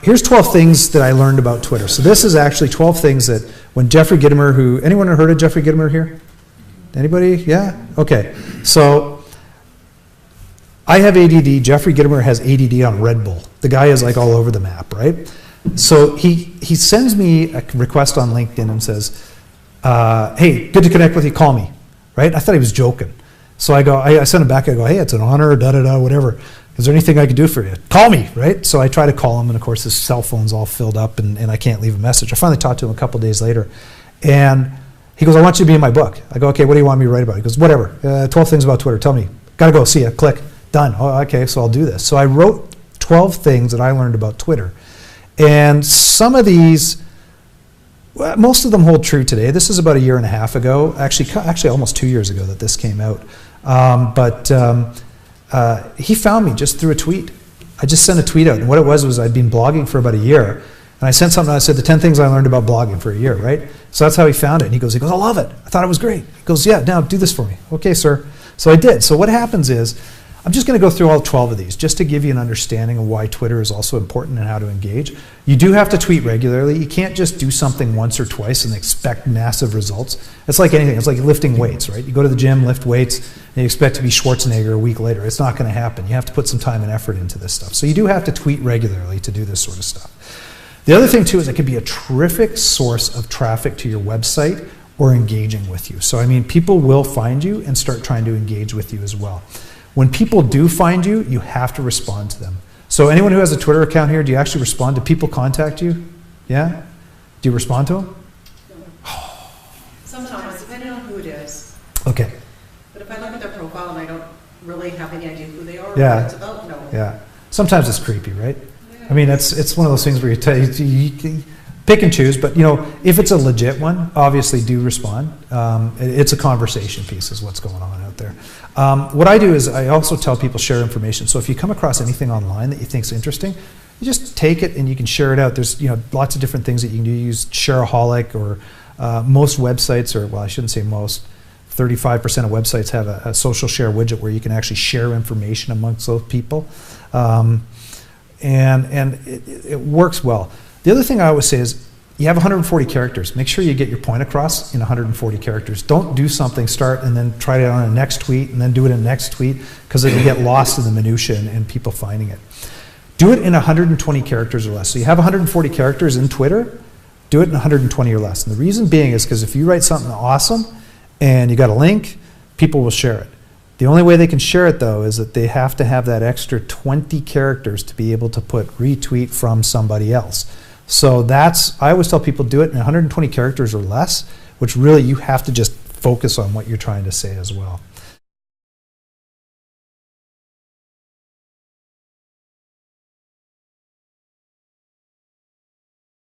Here's 12 things that I learned about Twitter. So this is actually 12 things that when Jeffrey Gitomer, anyone heard of Jeffrey Gitomer here? Anybody? Yeah? Okay. So I have ADD. Jeffrey Gitomer has ADD on Red Bull. The guy is like all over the map, right? So he sends me a request on LinkedIn and says, hey, good to connect with you, call me, right? I thought he was joking. So I sent him back, I go, hey, it's an honor, da-da-da, whatever. Is there anything I could do for you? Call me, right? So I try to call him, and of course his cell phone's all filled up, and I can't leave a message. I finally talked to him a couple days later, and he goes, I want you to be in my book. I go, okay, what do you want me to write about? He goes, whatever, 12 things about Twitter, tell me. Gotta go, see ya, click, done. Oh, okay, so I'll do this. So I wrote 12 things that I learned about Twitter. And some of these, well, most of them hold true today. This is about a year and a half ago, actually almost 2 years ago that this came out. He found me just through a tweet. I just sent a tweet out, and what it was I'd been blogging for about a year, and I sent something, I said, the 10 things I learned about blogging for a year, right? So that's how he found it, and he goes, I love it. I thought it was great. He goes, yeah, now do this for me. Okay, sir. So I did. So what happens is, I'm just going to go through all 12 of these just to give you an understanding of why Twitter is also important and how to engage. You do have to tweet regularly. You can't just do something once or twice and expect massive results. It's like anything. It's like lifting weights, right? You go to the gym, lift weights, and you expect to be Schwarzenegger a week later. It's not going to happen. You have to put some time and effort into this stuff. So you do have to tweet regularly to do this sort of stuff. The other thing too is it can be a terrific source of traffic to your website or engaging with you. So I mean, people will find you and start trying to engage with you as well. When people do find you, you have to respond to them. So anyone who has a Twitter account here, do you actually respond? Do people contact you? Yeah? Do you respond to them? Sometimes, depending on who it is. Okay. But if I look at their profile and I don't really have any idea who they are or Yeah. what it's about, no. Yeah. Sometimes it's creepy, right? I mean, it's one of those things where you pick and choose, but if it's a legit one, obviously do respond. It's a conversation piece is what's going on out there. What I do is I also tell people share information. So if you come across anything online that you think is interesting, you just take it and you can share it out. There's lots of different things that you can do. Use Shareaholic or most websites, or well, I shouldn't say most, 35% of websites have a social share widget where you can actually share information amongst those people. And it works well. The other thing I always say is you have 140 characters. Make sure you get your point across in 140 characters. Don't do something, start, and then try it on a next tweet, and then do it in the next tweet, because it'll get lost in the minutia and people finding it. Do it in 120 characters or less. So you have 140 characters in Twitter, do it in 120 or less. And the reason being is because if you write something awesome and you got a link, people will share it. The only way they can share it, though, is that they have to have that extra 20 characters to be able to put retweet from somebody else. So I always tell people do it in 120 characters or less, which really you have to just focus on what you're trying to say as well.